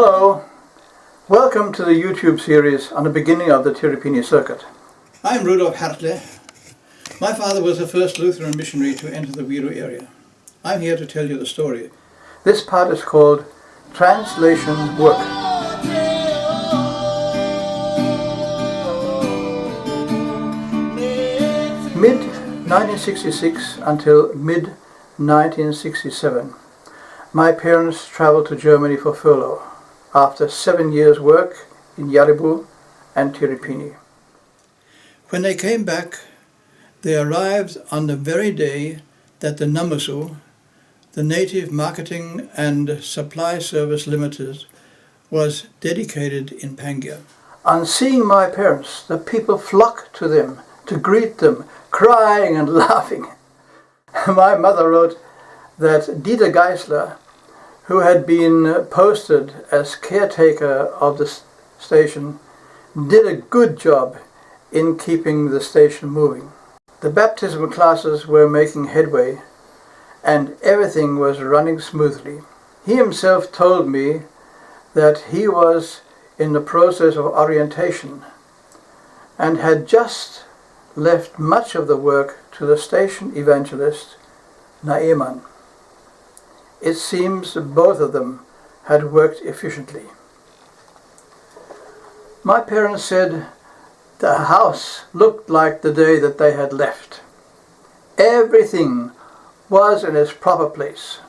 Hello, welcome to the YouTube series on the beginning of the Tiripini circuit. I'm Rudolf Hertle. My father was the first Lutheran missionary to enter the Viru area. I'm here to tell you the story. This part is called Translation Work. Mid-1966 until mid-1967, my parents traveled to Germany for furlough after 7 years' work in Yaribu and Tiripini. When they came back, they arrived on the very day that the Namusu, the Native Marketing and Supply Service Limited, was dedicated in Pangia. On seeing my parents, the people flocked to them to greet them, crying and laughing. My mother wrote that Dieter Geisler, who had been posted as caretaker of the station, did a good job in keeping the station moving. The baptism classes were making headway and everything was running smoothly. He himself told me that he was in the process of orientation and had just left much of the work to the station evangelist, Naeman. It seems both of them had worked efficiently. My parents said the house looked like the day that they had left. Everything was in its proper place.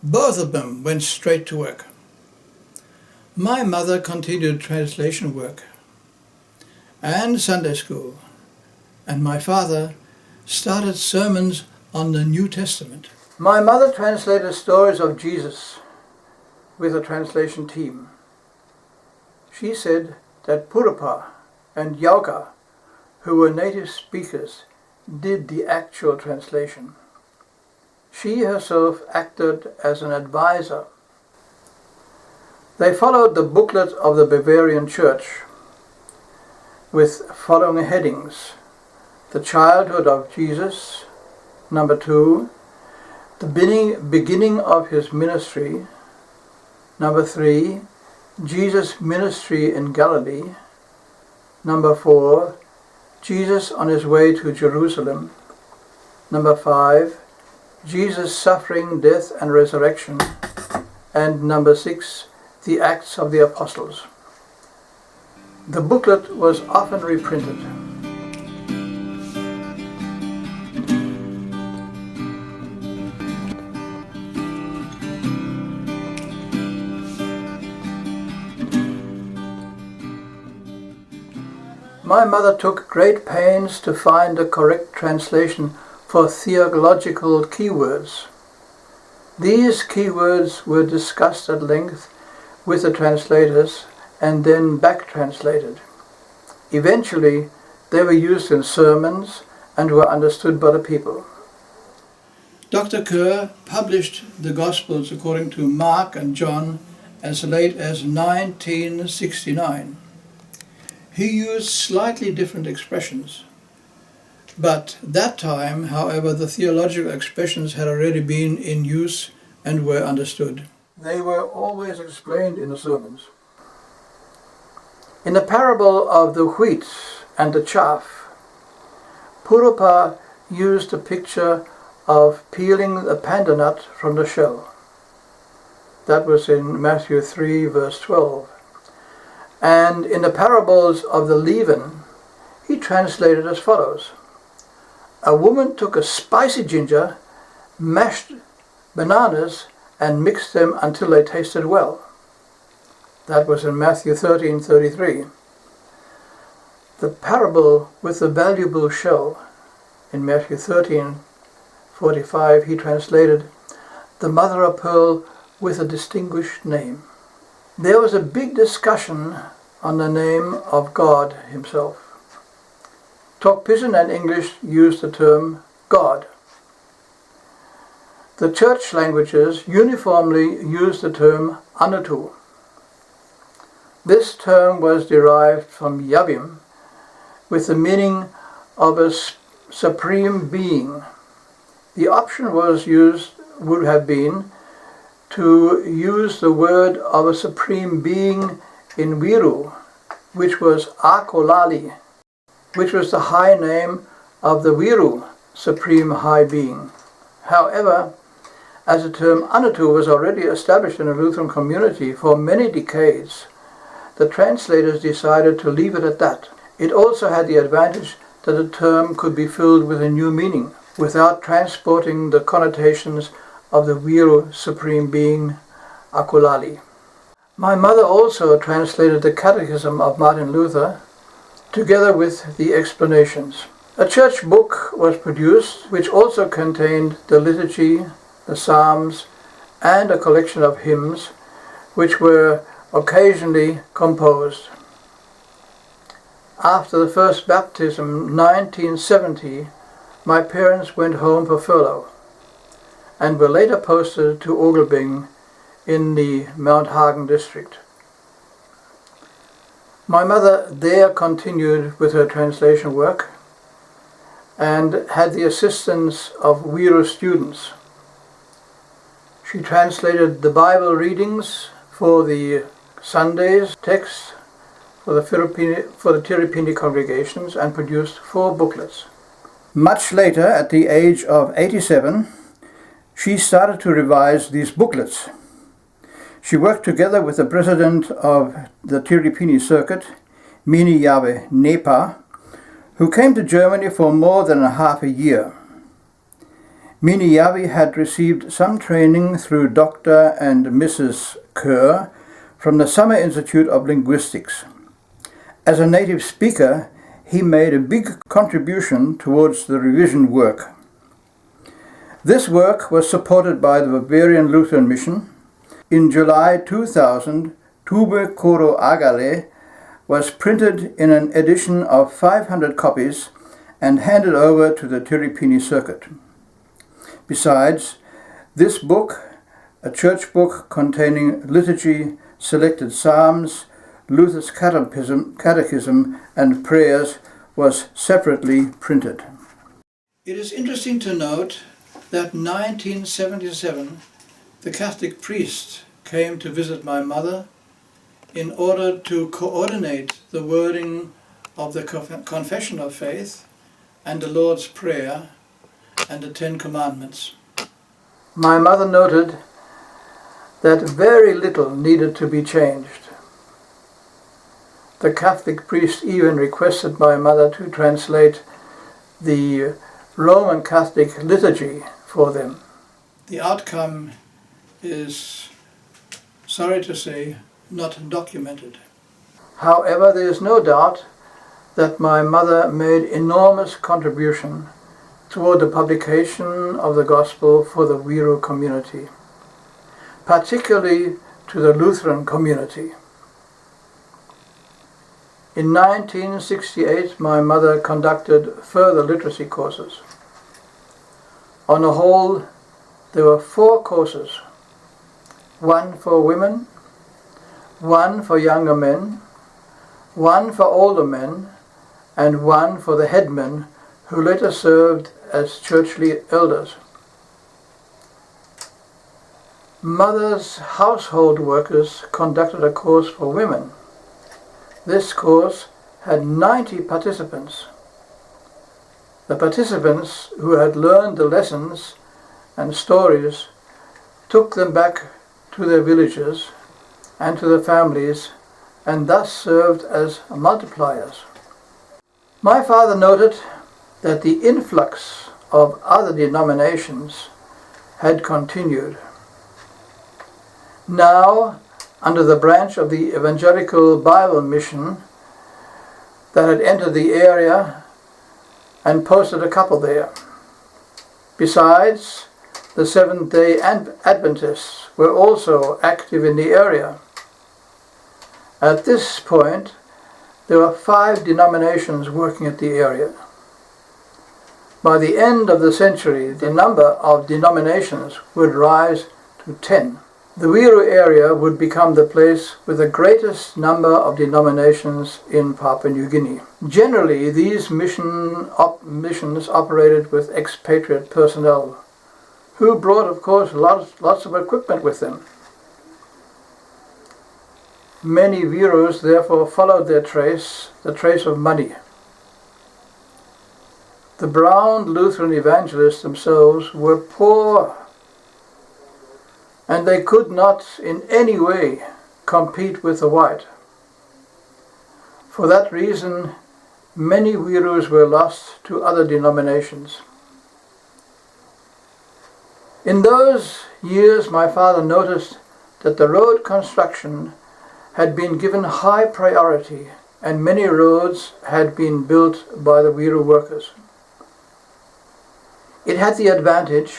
Both of them went straight to work. My mother continued translation work and Sunday school, and my father started sermons on the New Testament. My mother translated stories of Jesus with a translation team. She said that Purapa and Yauka, who were native speakers, did the actual translation. She herself acted as an advisor. They followed the booklet of the Bavarian Church with following headings: The Childhood of Jesus, number 2, the beginning of his ministry, number 3, Jesus' ministry in Galilee, number 4, Jesus on his way to Jerusalem, number 5, Jesus' suffering, death and resurrection, and number 6, the Acts of the Apostles. The booklet was often reprinted. My mother took great pains to find the correct translation for theological keywords. These keywords were discussed at length with the translators and then back-translated. Eventually, they were used in sermons and were understood by the people. Dr. Kerr published the Gospels according to Mark and John as late as 1969. He used slightly different expressions, but that time, however, the theological expressions had already been in use and were understood. They were always explained in the sermons. In the parable of the wheat and the chaff, Purapa used a picture of peeling the panda nut from the shell. That was in Matthew 3, verse 12. And in the parables of the leaven, he translated as follows: A woman took a spicy ginger, mashed bananas, and mixed them until they tasted well. That was in Matthew 13:33. The parable with the valuable shell, in Matthew 13:45, he translated, the mother of pearl with a distinguished name. There was a big discussion on the name of God himself. Tok Pisin and English used the term God. The church languages uniformly use the term Anutu. This term was derived from Yabim, with the meaning of a supreme being. The option would have been to use the word of a supreme being in Wiru, which was Akolali, which was the high name of the Wiru, supreme high being. However, as the term Anatu was already established in the Lutheran community for many decades, the translators decided to leave it at that. It also had the advantage that the term could be filled with a new meaning, without transporting the connotations of the Wiru supreme being, Akolali. My mother also translated the Catechism of Martin Luther, together with the explanations. A church book was produced, which also contained the liturgy, the psalms, and a collection of hymns, which were occasionally composed. After the first baptism, 1970, my parents went home for furlough and were later posted to Ogelbing in the Mount Hagen district. My mother there continued with her translation work and had the assistance of Wiru students. She translated the Bible readings for the Sunday's text for the Tiripini congregations and produced 4 booklets. Much later, at the age of 87, she started to revise these booklets. She worked together with the president of the Tiripini circuit, Mini Yahweh Nepa, who came to Germany for more than half a year. Mini Yahweh had received some training through Dr. and Mrs. Kerr from the Summer Institute of Linguistics. As a native speaker, he made a big contribution towards the revision work. This work was supported by the Bavarian Lutheran Mission. In July 2000, Tube Koro Agale was printed in an edition of 500 copies and handed over to the Tiripini circuit. Besides, this book, a church book containing liturgy, selected psalms, Luther's catechism and prayers, was separately printed. It is interesting to note that in 1977 the Catholic priest came to visit my mother in order to coordinate the wording of the Confession of Faith and the Lord's Prayer and the 10 Commandments. My mother noted that very little needed to be changed. The Catholic priest even requested my mother to translate the Roman Catholic liturgy for them. The outcome is, sorry to say, not documented. However, there is no doubt that my mother made enormous contribution toward the publication of the gospel for the Wiru community, particularly to the Lutheran community. In 1968, my mother conducted further literacy courses. On the whole, there were 4 courses, 1 for women, 1 for younger men, 1 for older men, and 1 for the headmen who later served as churchly elders. Mother's household workers conducted a course for women. This course had 90 participants. The participants who had learned the lessons and stories took them back to their villages and to their families, and thus served as multipliers. My father noted that the influx of other denominations had continued. Now, under the branch of the Evangelical Bible Mission that had entered the area and posted a couple there. Besides, the Seventh-day Adventists were also active in the area. At this point, there were 5 denominations working at the area. By the end of the century, the number of denominations would rise to 10. The Wiru area would become the place with the greatest number of denominations in Papua New Guinea. Generally, these missions operated with expatriate personnel, who brought, of course, lots of equipment with them. Many Virus therefore followed their trace, the trace of money. The brown Lutheran evangelists themselves were poor, and they could not in any way compete with the white. For that reason, many Virus were lost to other denominations. In those years, my father noticed that the road construction had been given high priority, and many roads had been built by the Viru workers. It had the advantage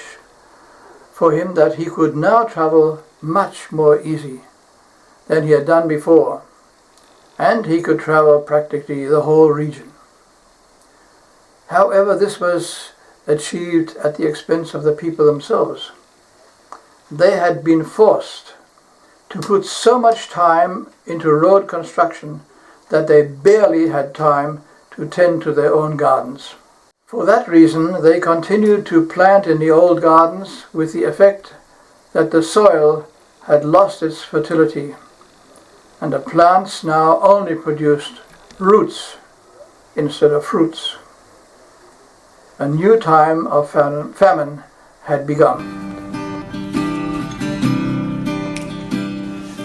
for him that he could now travel much more easy than he had done before, and he could travel practically the whole region. However, this was achieved at the expense of the people themselves. They had been forced to put so much time into road construction that they barely had time to tend to their own gardens. For that reason, they continued to plant in the old gardens, with the effect that the soil had lost its fertility, and the plants now only produced roots instead of fruits. A new time of famine had begun.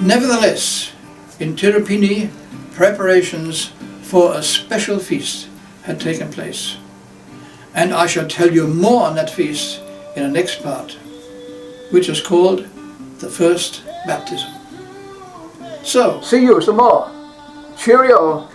Nevertheless, in Tiripini, preparations for a special feast had taken place. And I shall tell you more on that feast in the next part, which is called the First Baptism. So, see you some more. Cheerio!